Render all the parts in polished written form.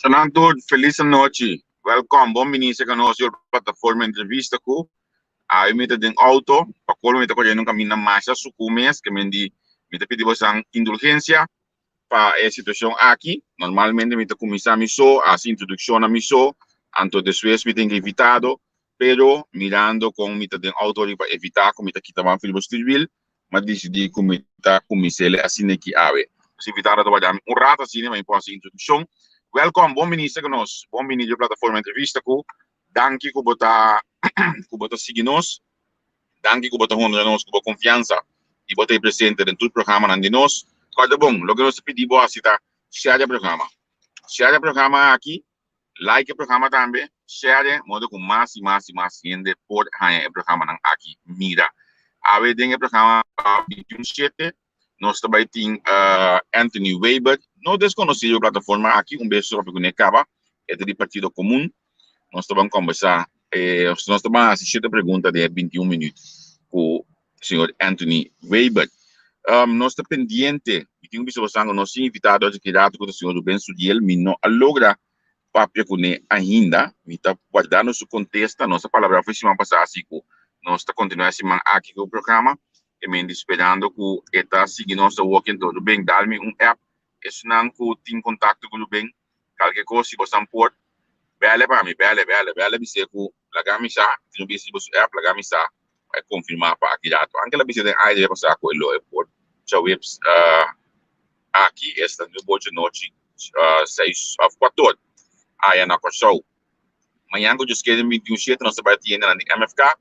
Fernando, feliz noite. Welcome. Bom ministro que nós a plataforma entrevista com a imita de auto, para qual me toca no caminho mais a sucumes que me pedi você indulgência para a situação aqui. Normalmente me toca começar a introdução a miso, antes depois me tenho evitado, pero mirando com me de auto para evitar como me kita van filho civil, mas decidi como tá começar assim que ave. Se evitar a trabalhar rato assim, mas posso introdução. Welcome, bom ministro conosco. Bom ministro da plataforma entrevista com danke ku bota ku bota seguir-nos, danke ku bota honrar-nos, ku bota confiança e bota presente em todo o programa de nós. Cada bom, lo que nós pedimos é citar share o programa aqui, like o programa também, share, modo com mais e mais gente por o programa aqui. Mira, a ver o programa 27, nós também temos Anthony Weber, não desconhecido a plataforma aqui, beijo para conectar, é do Partido Comum. Nós vamos conversar, nós vamos assistir a pergunta de 21 minutos com o senhor Anthony Weber. Nós estamos pendentes, e tenho visto você, nós temos invitado a direto com o senhor Rubén Sudiel, mas não logra papel com ele ainda, e está guardando seu contexto, nossa palavra foi semana passada, assim, nós estamos continuando semana aqui com o programa, e me esperando que está seguindo nosso working todo bem, dá-me app, isso não que tem contato com o Rubén, qualquer coisa, se você pode, bele para mim, bele, bisa ku lagamisa, tino bisa bus app lagamisa, vai confirmar para aqui dato. Anche la bisa de ideia para ko ilo airport. So webs aqui esta no bote noite 6 of 4. Aí na show. Manhã que eu just quero me dizer nós vai ter na MFK,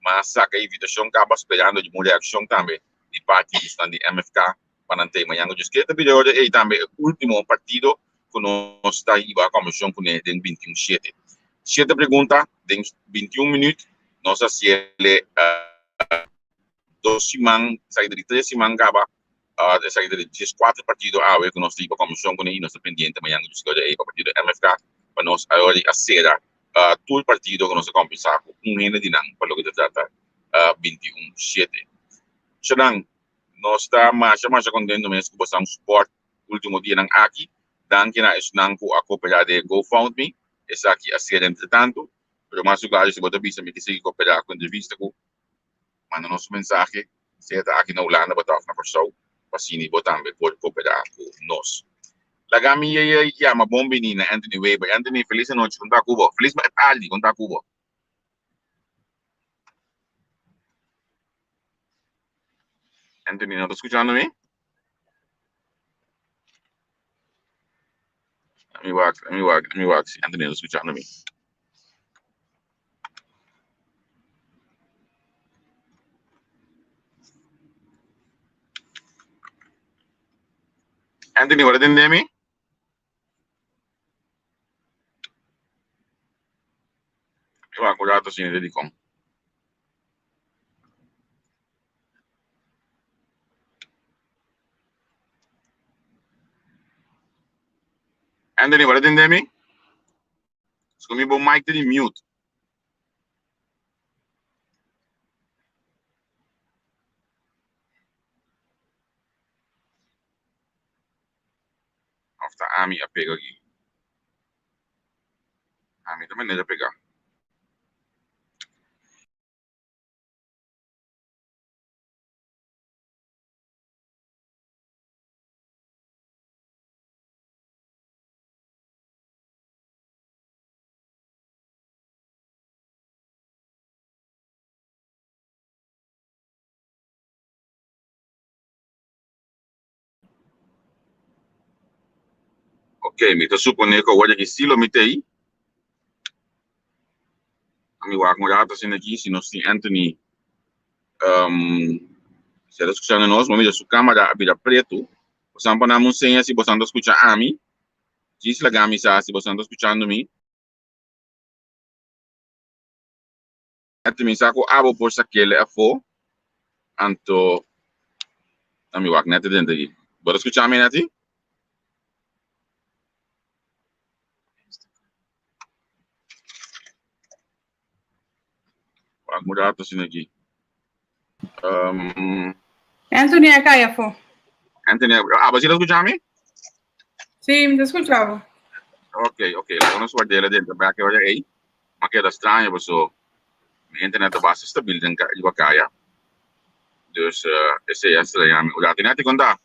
mas saca a invitação acaba esperando de mulher ação também de parte está de MFK para não ter manhã que eu just quero vídeo e também último partido que nós está aí a comissão com ele em 21/7. 7 perguntas em 21 minutos, nós hacemos 2 semanas, saída de 3 semanas, acaba saída de 4 partidos a ver que nós temos a comissão com ele, nós estamos pendientes amanhã que escolha aí para o partido MFK, para nós agora acelerar todo o partido que nós vamos começar com renda de não, para o que se trata 21/7. Então, nós estamos mais contentes mesmo com o suporte último dia aqui, danke na isnanku a cooperar de GoFundMe, essa aqui a ser entretanto, pero mais lugares se você bisa me que seguir cooperar com entrevista com, manda nosso mensagem, se está aqui na Holanda, botar na pessoa, pasini botar pode cooperar com nós. Lagami ya uma bom menina, Anthony Weber. Anthony, feliz noite, conta Cuba. Feliz tarde, conta Cuba. Anthony, não está escutando me? Let me work. Anthony, não está escutando me? Anthony, what did you me? Eu vou acordar assim, ele com. Anthony, what did you me? Escolhi o mic de mute. After Ami a pega aqui. Ami também não ia pegar. Ok, me estou supondo que eu vou aqui estilo me aí. Ami vou acordar assim aqui, se nós tem Anthony se está escutando nós, vamos ver sua câmera vira preto. Você não pode dar senha se você não está escutando a mim. Diz lá se você não está escutando mim. Anthony saco abo por saquele a fo. Anto Ami vou net dentro aqui. Bora escutar a mim nati? Vou acordar assim aqui. Anthony, acá ya fue. Anthony, você está escutando a mim? Sí, te escuchaba. Oké, laten we ons waarderen dentro perché ora è ma che da strano so internet base stabiel dan iba kaya. Dus esse é essa aí, o dati natin konda.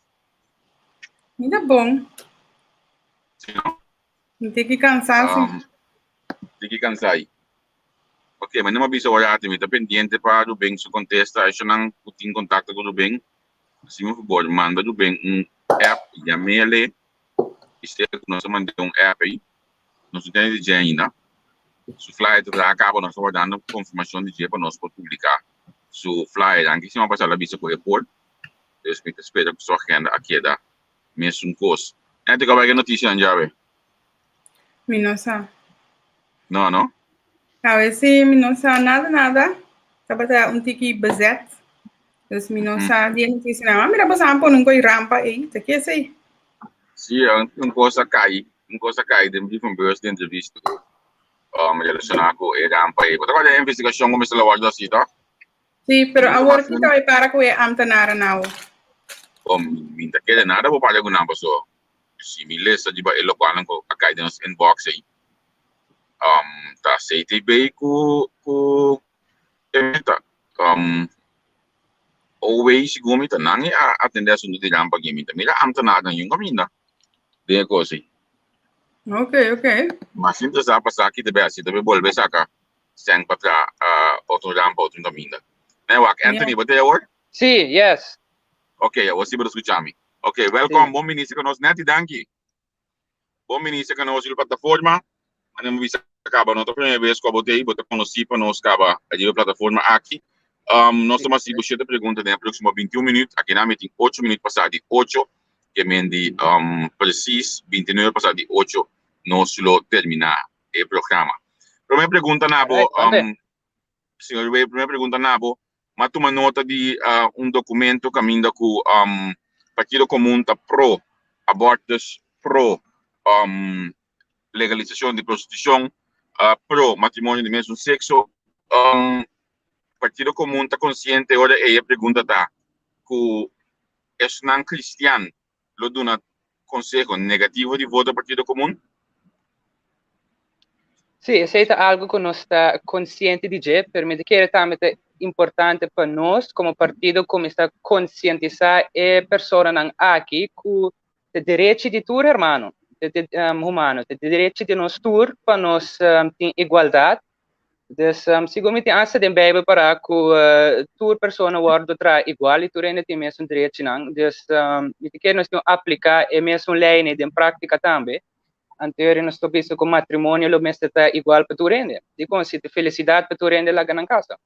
Ainda bom. Sino? Não tem que cansar, sim. Tem que cansar. Ok, mas não me avisa olha ati, tá pendiente para o bem se contesta, aí não tem contato com o bem. Se me for manda do bem app, chame ele. Este nós mandamos app aí. Nós temos de ainda. Se o flyer acaba, nós vamos dando confirmação de dia para nós publicar. Se o flyer, anche se não passar a visa com o report, eu espero que só agenda aqui da mesmo curso. É de qualquer notícia, Anjave? Minosa. Não? A veces Minosa nada. Kapag tiki bezet. Dus Minosa dia notícia não. Mira basta pôr coi rampa aí, tá que assim. Sim, coisa cai, de from birth de entrevista. Relacionar com a rampa aí. Mas agora a investigação começa a levar da cita. Sim, pero agora que vai para com a amtanara não. Minta que nada vou pagar com nada só. Similar sa diba elo ko ko akay din sa inbox ay. Ta sa itibay ko emita. Always gumita nangi atender sunod di rampa gimita. Mira amtanada yung kaminda. De ko si. Okay. Mas sinto sa pasaki de besi de bolbe saka sang patra auto rampa auto kaminda. Nawak Anthony, what they were? Sí, yes. Okay, wasi ba escuchami. Ok, welkom. Bom ministro conosco, Neti Danki. Bom ministro conosco na plataforma. Andiamo vista acaba não primeira vez que eu botei conheci para nós acaba a plataforma aqui. Nós estamos assim buscando pergunta de aproximadamente 21 minutos. Aqui na tem 8 minutos passar de 8, que mendi precis 29 passar de 8 nós lo terminar o programa. Primeira pergunta nabo, senhor, primeira pergunta nabo, mas toma nota de documento caminho com Partido Comum está pro abortos, pro legalização de prostituição, pro matrimônio de mesmo sexo. Partido Comum está consciente, agora é a pergunta tá, que é não cristiano, lo dá um conselho negativo de voto do Partido Comum? Sim, isso é algo que nós está consciente de já, permite que é também importante para nós, como partido, começar a conscientizar a pessoa aqui que o direito de todo humano, o direito de nós todos para nós ter igualdade. Então, segundo a asa da Bíblia para que toda pessoa seja igual e toda tem o mesmo direito, então, que nós temos que aplicar a mesma lei em prática também. Anterior nós topamos com matrimônio, o mesmo está igual para todo mundo. Então, se tem felicidade para todo mundo lá na casa.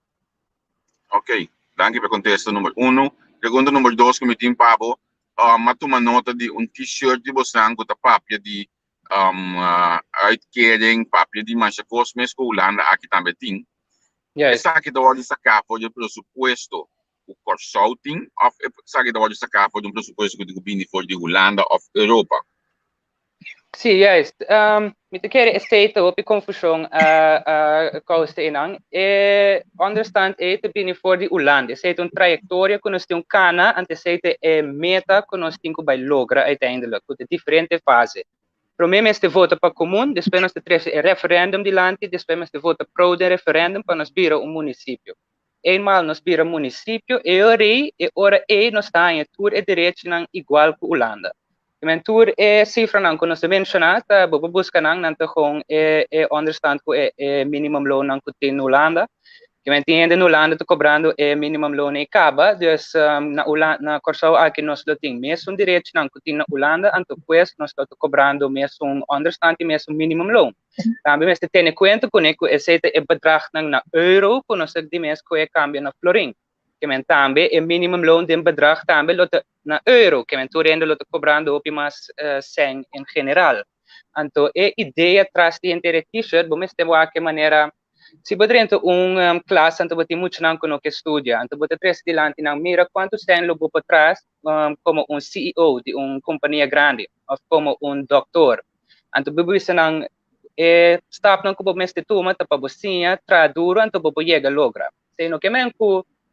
Ok, danke per contesto numero 1. Pergunta numero 2 que me tem pabo, matuma nota de t-shirt de bosang com a papia de uitkering, papia de mancha cosmes com Holanda aqui também tem. Yes. Essa aqui da hora de sacar foi o pressuposto o consulting, ou essa aqui da hora de sacar foi um pressuposto que o governo foi de Holanda ou Europa? Sim, yes. Met keer state op die confusão causa inang understand te bini for die Holanda. Sei trajetória que nós temos cana, ante sei meta que nós temos que logra uiteindelijk, com diferente fase. Primeiro este vota para comum, depois nós temos referendum de lande, depois nós vota pro de referendum para nós vira município. Eenmaal nós vira município, ora nós está em tudo direito igual que Holanda. Mentur cifra nang kuno sa mentionat busca nang nanto kung understand ko minimum loan nang kutin Holanda. Que entiende no Holanda to cobrando minimum loan e acaba, dus na Corsao aqui nós lo tem mesmo direito nang kutin na Holanda, anto pues nós lo cobrando mesmo understand que mesmo minimum loan. Também mas tem conta com que esse bedrag nang na euro, kuno sa di mes ko cambio na florin. Que também minimum loan de bedrag também lo na euro, que tu rende lo cobrando op mas 100 em geral. Então, a ideia atrás de ter t-shirt, vamos ter que maneira se você dentro classe, então você muito não que estuda, então você traz dilante não mira quantos tem lo por trás como CEO de companhia grande ou como doutor. Então, você não staff não como mestre turma, tá para você traduro, então você chega logra. Se não que men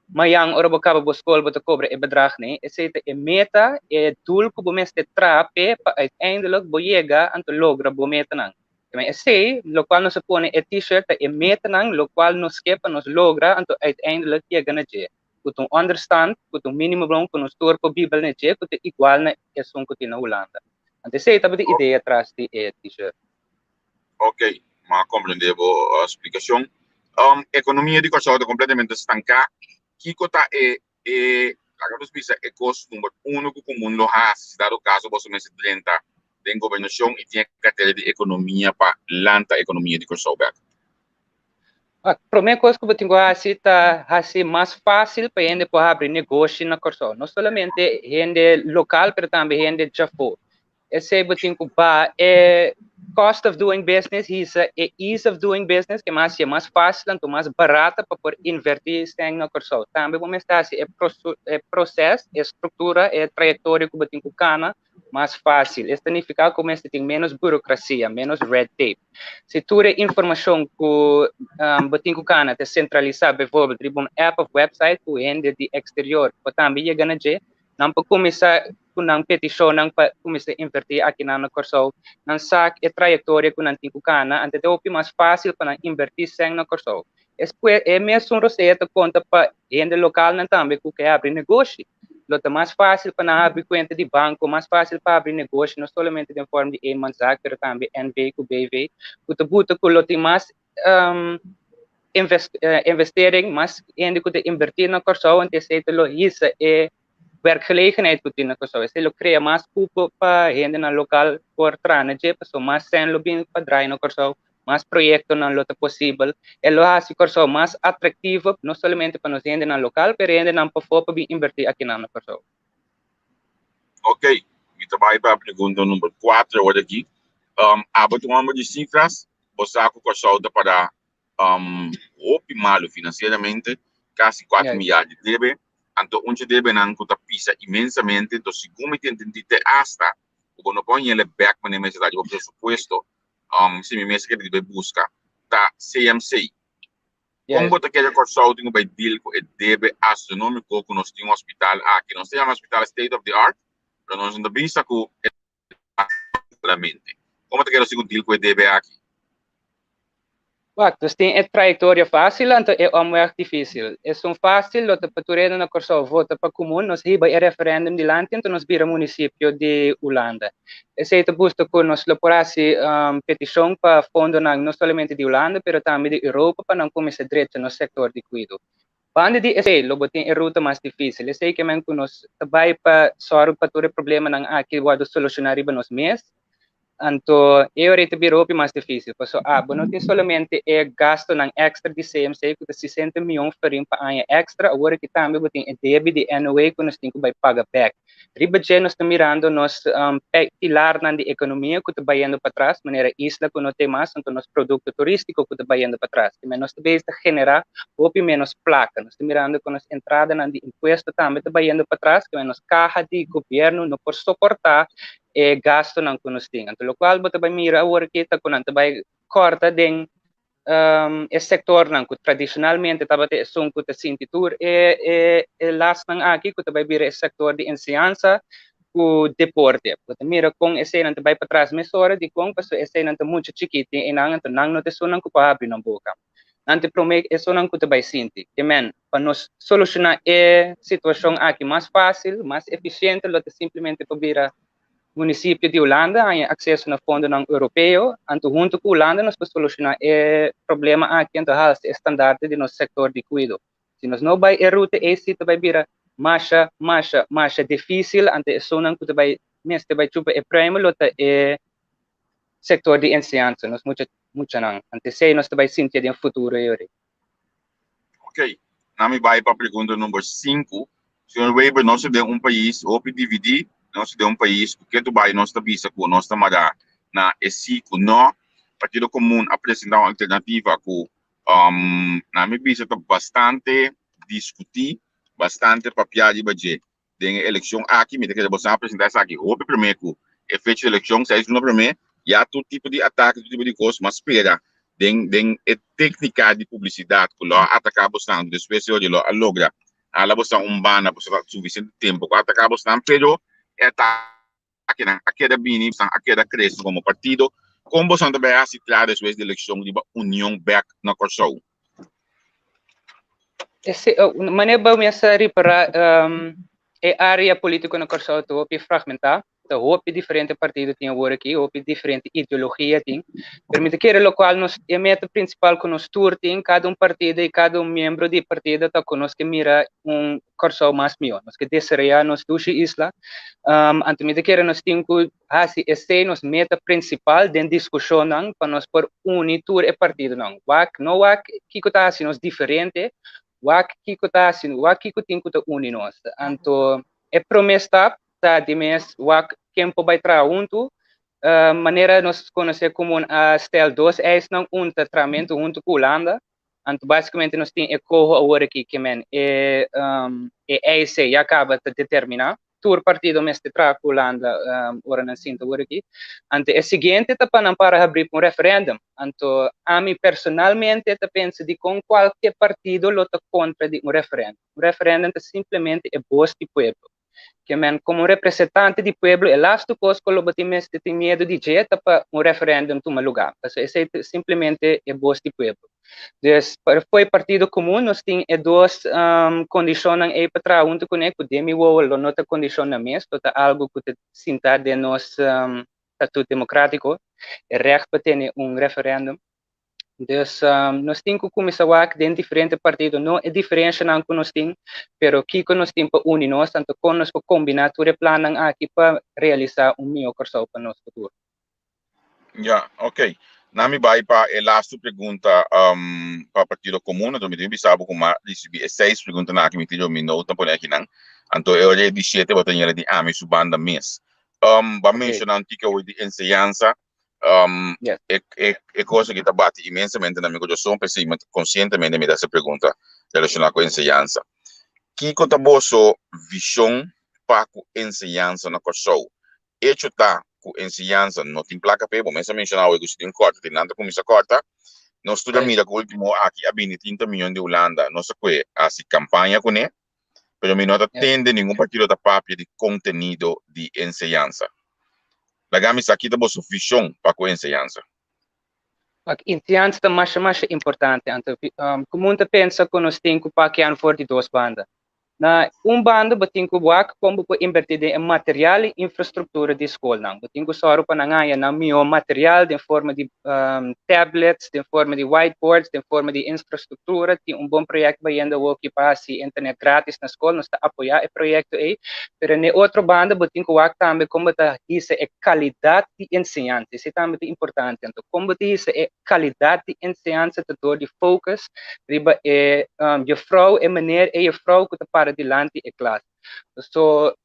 mayang ora bacaba boskol bota cobra e bedrag ne essa é meta é doel que você te trape para uiteindelijk boiega anto logra bo meta nang também esse lo qual nos põe é t-shirt é meta nang lo qual nos kepa nos logra anto uiteindelijk chega na je kutung understand kutung minimum blom kutung store ko bibel ne je kutung igual na é som que na Holanda ante sei tabe de ideia atrás de t-shirt. Ok, ma compreendebo a explicação. Economia de Kosovo completamente estancada. Kiko tá a cada vez é custo número 1 que o mundo has, dado caso você me 30 tem governação e tem carteira de economia para lanta economia de Kosovo. Para mim, coisa que eu tenho assim mais fácil para gente poder abrir negócio na Kosovo. Não somente gente local, mas também gente de fora. Esse eu tenho que cost of doing business, ease of doing business, que é mais fácil, então mais barata para poder invertir na Kosovo. Também vamos estar assim, processo, estrutura, trajetória que eu tenho que cana mais fácil. Isso significa que você tem menos burocracia, menos red tape. Se toda informação que você tem que cana é centralizada, por exemplo, um app ou website que é de exterior, para também chegar na G, não para começar com uma petição, não para começar a invertir aqui na Kosovo, não sabe a trajetória que não tem que cana, então é mais fácil para invertir sem na Kosovo. É mesmo receita conta para gente local não também que quer abrir negócio. É mais fácil para abrir conta de banco, mais fácil para abrir negócio, não somente de forma de e-manzak, mas também NV, BV, que buta que tem mais investering, mas ainda que invertir na Kosovo, então isso é werkgelegenheid que tem na Kosovo. Isso cria mais cupo para gente na local por trás, pessoas mais sem lobbying para drive na Kosovo, mais projetos na lota possível. Elo hace Kosovo mais atrativo, não somente para nós gente na local, mas gente na para invertir aqui na Kosovo. Ok, eu trabalho para a pergunta número 4 agora aqui. Abatimento de cifras, você acha que o Kosovo está para optimá-lo financeiramente, quase 4 milhares de débito. Então, onde deve não conta pisa imensamente, então se como entende hasta, o não põe ele back na mensalidade do pressuposto, se me mesmo que deve buscar, tá CMC. Como você quer Kosovo tem um deal com o deve astronômico que nós temos um hospital aqui, nós temos um hospital state of the art, para nós não visa com realmente. Como você quer o segundo deal com o deve aqui? Dus tem trajetória fácil, então é muito difícil. É fácil, para tu na Kosovo, vota para comum, nós riba é referendum de lá, então nós vira município de Holanda. Esse é busto que nós loporasi petição para fundo não somente de Holanda, mas também de Europa para não começar direito no setor de cuido. Quando de esse, logo tem a ruta mais difícil. Esse que men nós vai para sorrir para todo problema não aqui vai solucionar riba nos mês. Então, eu rito Europa mais difícil, porque não tem somente gasto ng extra de CMC, que 60 milhões para ano extra, agora que também tem débito de NOA que nós temos que pagar back. Riba já nós estamos mirando nos pilar na economia que está indo para trás, maneira isla que não tem mais, então nosso produto turístico que está indo para trás. Mas nós também está generar pouco menos placa, nós estamos mirando com nossa entrada na imposto também está indo para trás, que nossa caja de governo não pode suportar gasto ng kunusting. Ang lokal ba tabay mira awar kita kunan tabay corta den sector ng tradicionalmente tabate sungko ta sintitur last ng aki ko tabay bira sector de enseñanza ku deporte. Kuta mira kung ese nang tabay patras mesora di kung paso ese nang muito chiquiti inangan to nang note sunang ko paabri ng boka. Nanti promek eso nang ko tabay sinti. Kemen para nos solucionar situação aqui mais fácil, mais eficiente, lote simplesmente pabira município de Holanda tem acesso no fundo europeu, então junto com a Holanda nós podemos solucionar o problema aqui então há standard de nosso setor de cuido. Se nós não vai ruta esse vai virar mais difícil, então isso não que vai mesmo vai chupa é prêmio lota setor de ensinança, nós muito não. Então sei nós vai sentir no futuro aí. Ok, nami vai para a pergunta número 5. Senhor Weber, nós temos país ou dividir nós temos país porque tu vai nós visa com nós tamara na esse com no partido comum apresentar uma alternativa com na minha visa tá bastante discutir bastante papel de budget de eleição aqui me que você apresentar isso aqui o primeiro com efeito de eleição sai no primeiro e há todo tipo de ataque todo tipo de coisa mas espera den técnica de publicidade que lá atacar bastante depois de lá logra Alabos ang umbana po sa suficiente tempo. At acabos ng pero a queda bini, a queda cresce como partido. Como você também assim claro después da eleição de União Back na Corsou. Maneba minha para área política na Corsou to opi fragmentar. Então, hope diferente partido tinha agora aqui, hope diferente ideologia tem. Permite que o qual nos a meta principal que nos tour tem cada partido e cada membro de partido está conosco que mira Corsou mais melhor. Nós que desejar nos duas isla. Antes que nós temos assim esse nos meta principal de discussão não para nós por unir tour e partido não. Não que está assim nos diferente. Que está assim, que tem que unir nós. Então, é promessa tá de mês tempo vai trazer junto maneira nós conhecer como style 2 é não tratamento junto com a Holanda então basicamente nós tem eco agora aqui que é esse já acaba de determinar tour partido mês de trazer com a Holanda ora na cinta agora aqui então é seguinte tá para abrir referendum então a mim personalmente tá penso de com qualquer partido luta contra de referendum referendum é simplesmente é voz do povo que como representante do povo, é last coisa que o batimento tem medo de jeito para referendum tomar lugar. Esse é simplesmente é voz do povo. Então, foi partido comum, nós temos duas condições aí para trás, junto com ele, podemos ou não ter condição na mesa, é algo que sinta de nosso estatuto democrático, é recht para ter referendum. Então, nós temos que começar a ver diferentes partidos, não é diferença não que nós temos, mas aqui que nós temos para unir nós, tanto que nós para combinar tudo o plano aqui para realizar melhor Corsou para o nosso futuro. Ja, ok. Nami vai para a last pergunta para o Partido Comum, então me sabe como recebi 6 perguntas na que me tirou me nota por aqui não. Então eu já disse 7 botanha de ame subanda mês. Ba mencionar que eu de enseñanza Yes. é coisa que bate imensamente na minha coração, pensei conscientemente me dá essa pergunta relacionada com a enseñanza. Que conta boa visão para a enseñanza na Corsou? Hecho tá com enseñanza não tem placa pe, começa a mencionar o que tem corta, tem nada começa corta. Nós estuda mira que o último aqui a 30 milhões de Holanda, nossa que assim campanha com ele, pero me não atende nenhum partido da papia de conteúdo de enseñanza. Lagamos aqui da boa visão para a enseñanza. A enseñanza é mais importante. Então, como muita pensa que nós temos que pagar for de duas bandas. Na banda, bating ko buak como po invertir em material e infraestrutura de escola não. Bating ko só para nangaia na meu material de forma de tablets, de forma de whiteboards, de forma de infraestrutura. Tem bom projeto baiando o que passa internet grátis na escola, nós está apoiar o projeto aí. Pero na outra banda, bating ko buak também como tá isso é qualidade de ensinante. Isso é também importante. Então, como isso é qualidade de ensinante, de focus, riba é a frau é maneira é a frau que para adelante a classe. So,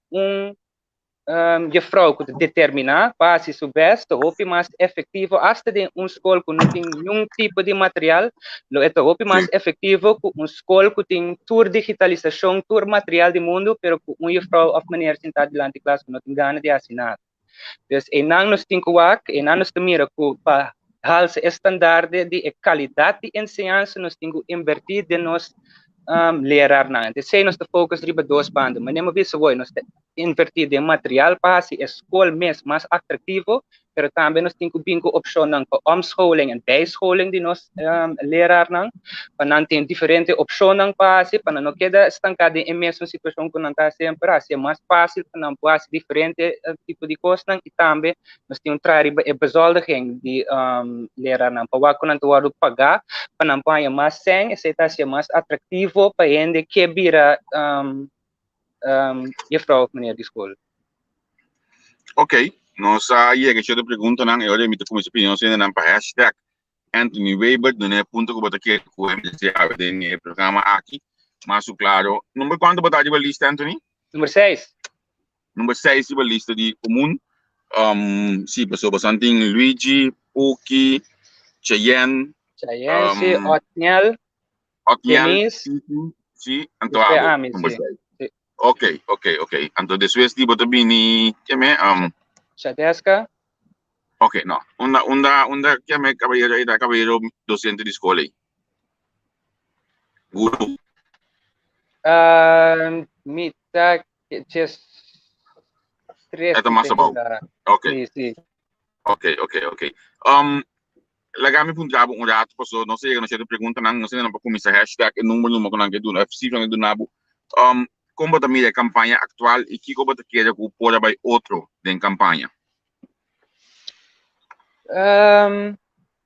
vrouw que determinar para se soubesse o mais efetivo hasta de escola que não tem nenhum tipo de material, é o mais efetivo que escola que tem tour digitalização, tour material do mundo, pero que vrouw of maneira sentar adelante a classe que não tem gana de assinar. Então, não nos tem que não nos mira que para halse standaarden de qualidade de ensinança nós temos que invertir de nós leraar na. Então, se nós focus riba duas bandas, mas nem visto nós invertir de material para a escola mesmo mais atrativo, pero também nós temos que bingo opção não para omscholing e bijscholing de nós leraar não, para não ter diferente opção não para não queda estancado em mesma situação que não está sempre, é mais fácil para não pode diferente tipo de coisa não, e também nós temos que trazer a bezoldiging de leraar não, para que não te pagar, para não pagar mais sem, esse está ser mais atrativo para ainda que vira juffrouw meneer de escola. Ok. Nós aí que eu pergunto não, eu me como opinião sendo não para hashtag Anthony Weber, não é ponto que botar aqui com o MDC a ver no programa aqui, mas claro, número quanto botar de lista Anthony? Número 6. Número 6 de lista de comum. Sim, pessoal bastante Luigi, Puki, Cheyenne, Otniel, Denise, sim, Antoine, número 6. Ok. Então, depois de botar bem que me Chadeska. Ok, no. Onda que me caballero docente de escola. Guru. Mita just tres. Ito masabaw. Okay. Sí. Okay. Lagami pun jabo un rato so não sei, não sei de pergunta não sei não para começar hashtag e número que não que do FC não do nabo. Como também a campanha atual e que como te quer que pode vai outro den campanha.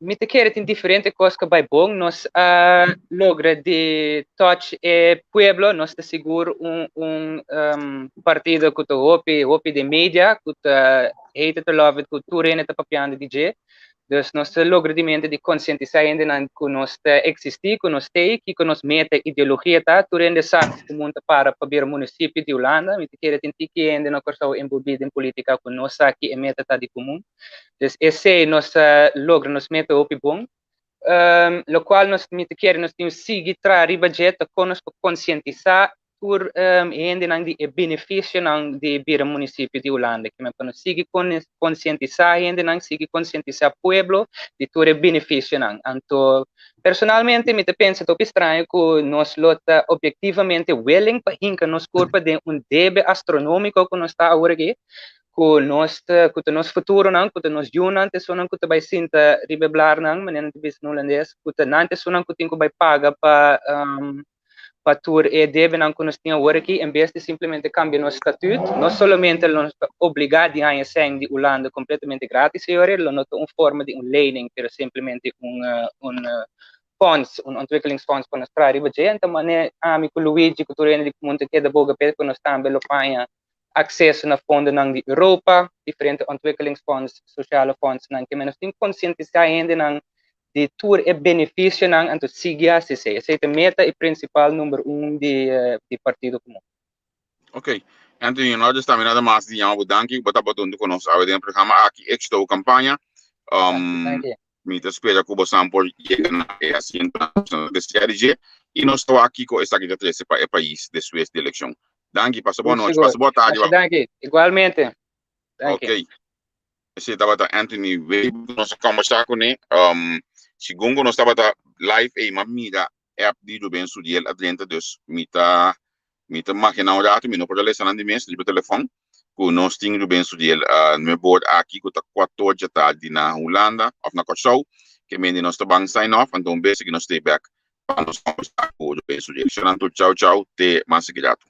Mita quer tem diferente coisas que vai bom, nós logra de touch pueblo, nós te seguro partido que te hopi de mídia, que te hate te love it, que tu rene te papiando DJ. Dus nós logra de mente de conscientizar ainda que nós existir, que nós tem, que nós meta ideologia tá, tu rende sabe que mundo para ver o município de Holanda, me querer tentar que ainda não cortou envolvido em política com nós aqui é meta tá de comum. Dus esse nós logra nos meta op bom. Lo qual nós me querer nós temos seguir tra riba jeta com nós conscientizar por ainda não de benefício não de vir o município de Holanda que me para seguir conscientizar ainda não seguir conscientizar pueblo de todo benefício não. Então personalmente me pensa tô estranho que nós lota objetivamente willing para hinca nos corpo de debe astronômico que nós está agora aqui que nós futuro não que nós junante só não que vai sinta ribeblar não maneira de bis no holandês que nante só não que tem que vai paga para tur deve não que nós tinha agora aqui em vez de simplesmente cambiar nosso estatuto não somente nós obrigado a sair de Holanda completamente grátis agora não é uma forma de lening pero simplesmente funds, ontwikkelingsfonds para nós para riba então maneira amigo Luigi que tu de monte que da boga pé que nós também lo panha acesso na fundo ng Europa, diferente ontwikkelingsfonds, sociale fonds nang que menos tem conscientizar ainda nang de tour e benefício nang anto siga se essa é a meta e principal número 1 de partido comum. Ok. Anthony, nós estamos nada mais de algo danke, bota botando conosco ao dentro do programa aqui extra campanha. Me espera que você por chegar na assim de CRG e nós estamos aqui com esta aqui de 13 para o país de sua eleição. Danke, passa boa noite, passa boa tarde. Danke, igualmente. Ok. Esse estava Anthony Weib, nós conversamos com ele. Segundo nós estava live e uma amiga app de Ruben Sudiel adrenta dus mita máquina um rato, me não pode ler de mês de telefone. Que nós tínhamos Ruben Sudiel no board aqui que está 14 da tarde na Holanda, ou na Kosovo, que me nós estamos sign off, então basic nós stay back para nós conversar com Ruben Sudiel. Tchau, te mais grato.